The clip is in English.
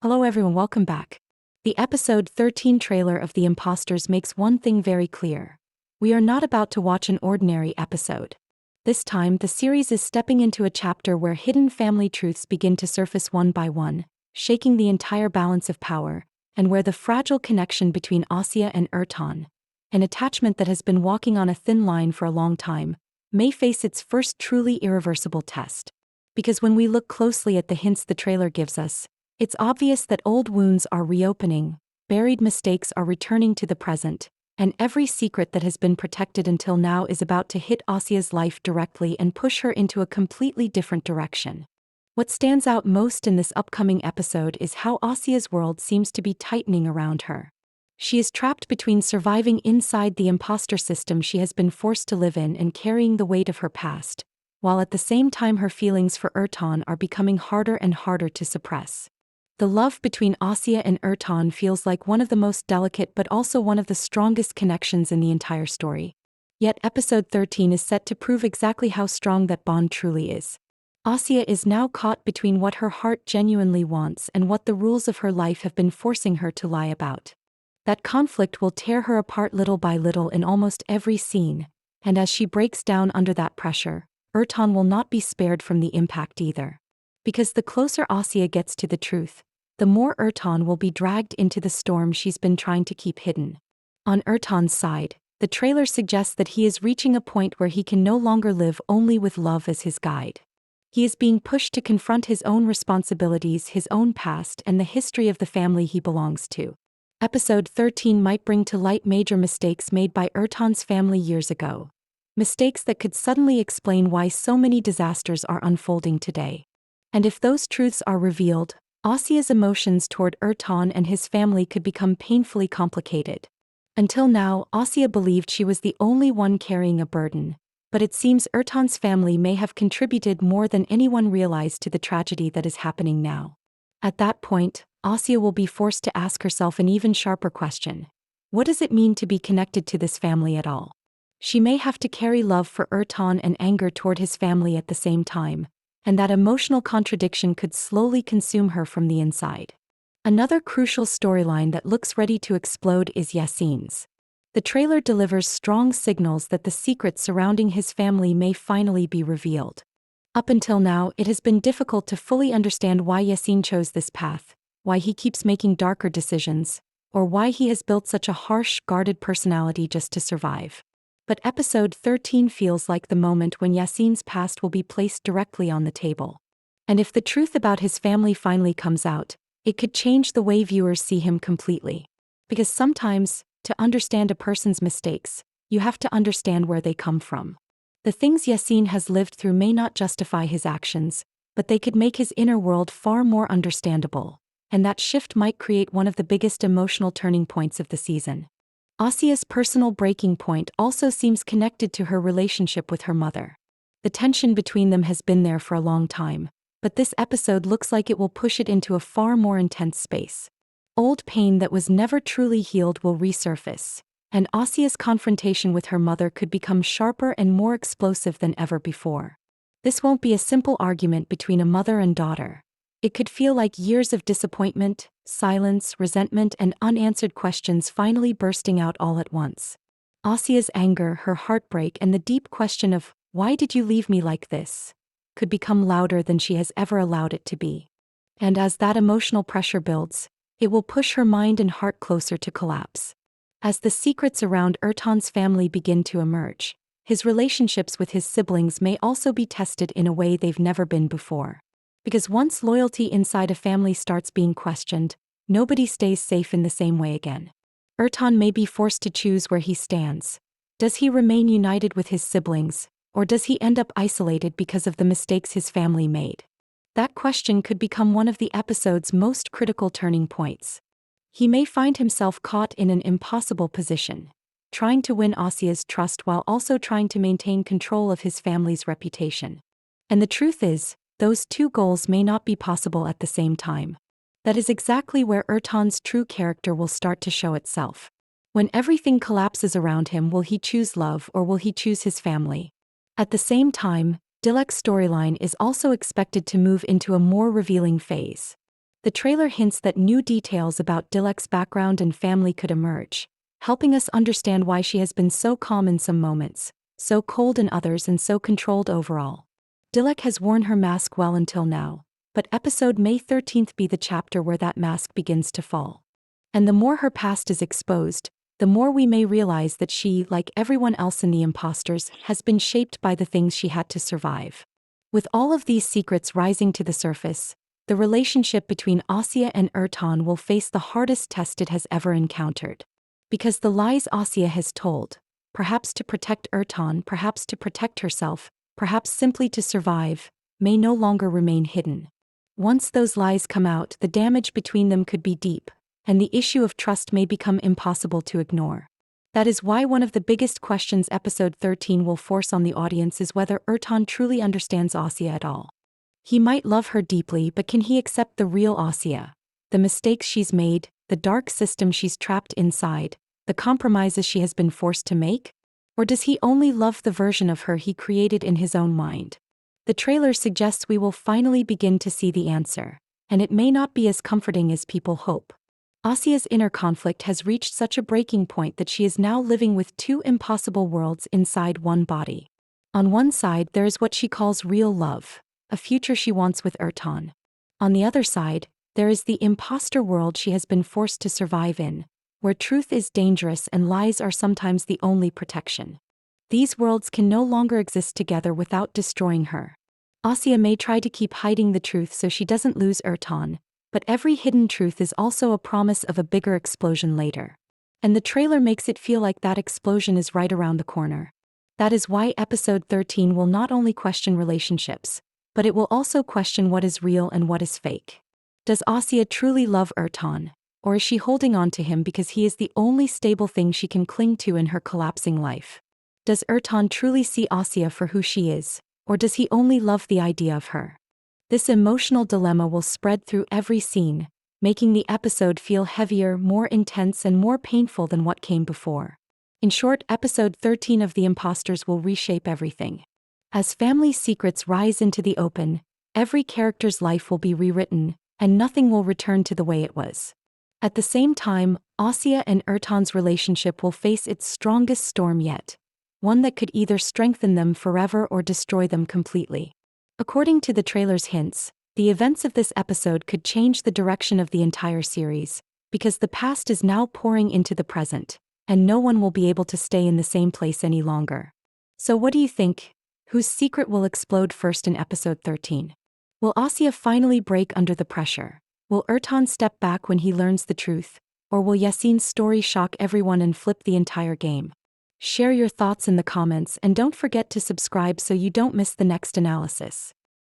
Hello everyone, welcome back. The episode 13 trailer of The Impostors makes one thing very clear. We are not about to watch an ordinary episode. This time, the series is stepping into a chapter where hidden family truths begin to surface one by one, shaking the entire balance of power, and where the fragile connection between Asya and Ertan, an attachment that has been walking on a thin line for a long time, may face its first truly irreversible test. Because when we look closely at the hints the trailer gives us, it's obvious that old wounds are reopening, buried mistakes are returning to the present, and every secret that has been protected until now is about to hit Asya's life directly and push her into a completely different direction. What stands out most in this upcoming episode is how Asya's world seems to be tightening around her. She is trapped between surviving inside the imposter system she has been forced to live in and carrying the weight of her past, while at the same time her feelings for Ertan are becoming harder and harder to suppress. The love between Asya and Ertan feels like one of the most delicate but also one of the strongest connections in the entire story. Yet episode 13 is set to prove exactly how strong that bond truly is. Asya is now caught between what her heart genuinely wants and what the rules of her life have been forcing her to lie about. That conflict will tear her apart little by little in almost every scene, and as she breaks down under that pressure, Ertan will not be spared from the impact either. Because the closer Asya gets to the truth, the more Ertan will be dragged into the storm she's been trying to keep hidden. On Ertan's side, the trailer suggests that he is reaching a point where he can no longer live only with love as his guide. He is being pushed to confront his own responsibilities, his own past, and the history of the family he belongs to. Episode 13 might bring to light major mistakes made by Ertan's family years ago. Mistakes that could suddenly explain why so many disasters are unfolding today. And if those truths are revealed, Asya's emotions toward Ertan and his family could become painfully complicated. Until now, Asya believed she was the only one carrying a burden, but it seems Ertan's family may have contributed more than anyone realized to the tragedy that is happening now. At that point, Asya will be forced to ask herself an even sharper question. What does it mean to be connected to this family at all? She may have to carry love for Ertan and anger toward his family at the same time, and that emotional contradiction could slowly consume her from the inside. Another crucial storyline that looks ready to explode is Yasin's. The trailer delivers strong signals that the secrets surrounding his family may finally be revealed. Up until now, it has been difficult to fully understand why Yasin chose this path, why he keeps making darker decisions, or why he has built such a harsh, guarded personality just to survive. But episode 13 feels like the moment when Yasin's past will be placed directly on the table. And if the truth about his family finally comes out, it could change the way viewers see him completely. Because sometimes, to understand a person's mistakes, you have to understand where they come from. The things Yasin has lived through may not justify his actions, but they could make his inner world far more understandable, and that shift might create one of the biggest emotional turning points of the season. Asya's personal breaking point also seems connected to her relationship with her mother. The tension between them has been there for a long time, but this episode looks like it will push it into a far more intense space. Old pain that was never truly healed will resurface, and Asya's confrontation with her mother could become sharper and more explosive than ever before. This won't be a simple argument between a mother and daughter. It could feel like years of disappointment, silence, resentment, and unanswered questions finally bursting out all at once. Asya's anger, her heartbreak, and the deep question of, "Why did you leave me like this?" could become louder than she has ever allowed it to be. And as that emotional pressure builds, it will push her mind and heart closer to collapse. As the secrets around Ertan's family begin to emerge, his relationships with his siblings may also be tested in a way they've never been before. Because once loyalty inside a family starts being questioned, nobody stays safe in the same way again. Ertan may be forced to choose where he stands. Does he remain united with his siblings, or does he end up isolated because of the mistakes his family made? That question could become one of the episode's most critical turning points. He may find himself caught in an impossible position, trying to win Asya's trust while also trying to maintain control of his family's reputation. And the truth is, those two goals may not be possible at the same time. That is exactly where Ertan's true character will start to show itself. When everything collapses around him, will he choose love or will he choose his family? At the same time, Dilek's storyline is also expected to move into a more revealing phase. The trailer hints that new details about Dilek's background and family could emerge, helping us understand why she has been so calm in some moments, so cold in others, and so controlled overall. Dilek has worn her mask well until now, but episode May 13th be the chapter where that mask begins to fall. And the more her past is exposed, the more we may realize that she, like everyone else in the Impostors, has been shaped by the things she had to survive. With all of these secrets rising to the surface, the relationship between Asya and Ertan will face the hardest test it has ever encountered. Because the lies Asya has told, perhaps to protect Ertan, perhaps to protect herself, perhaps simply to survive, may no longer remain hidden. Once those lies come out, the damage between them could be deep, and the issue of trust may become impossible to ignore. That is why one of the biggest questions episode 13 will force on the audience is whether Ertan truly understands Asya at all. He might love her deeply, but can he accept the real Asya? The mistakes she's made, the dark system she's trapped inside, the compromises she has been forced to make? Or does he only love the version of her he created in his own mind? The trailer suggests we will finally begin to see the answer, and it may not be as comforting as people hope. Asya's inner conflict has reached such a breaking point that she is now living with two impossible worlds inside one body. On one side there is what she calls real love, a future she wants with Ertan. On the other side, there is the imposter world she has been forced to survive in, where truth is dangerous and lies are sometimes the only protection. These worlds can no longer exist together without destroying her. Asya may try to keep hiding the truth so she doesn't lose Ertan, but every hidden truth is also a promise of a bigger explosion later. And the trailer makes it feel like that explosion is right around the corner. That is why episode 13 will not only question relationships, but it will also question what is real and what is fake. Does Asya truly love Ertan, or is she holding on to him because he is the only stable thing she can cling to in her collapsing life? Does Ertan truly see Asya for who she is, or does he only love the idea of her? This emotional dilemma will spread through every scene, making the episode feel heavier, more intense, and more painful than what came before. In short, episode 13 of The Impostors will reshape everything. As family secrets rise into the open, every character's life will be rewritten, and nothing will return to the way it was. At the same time, Asya and Ertan's relationship will face its strongest storm yet, one that could either strengthen them forever or destroy them completely. According to the trailer's hints, the events of this episode could change the direction of the entire series, because the past is now pouring into the present, and no one will be able to stay in the same place any longer. So what do you think? Whose secret will explode first in episode 13? Will Asya finally break under the pressure? Will Ertan step back when he learns the truth? Or will Yasin's story shock everyone and flip the entire game? Share your thoughts in the comments and don't forget to subscribe so you don't miss the next analysis.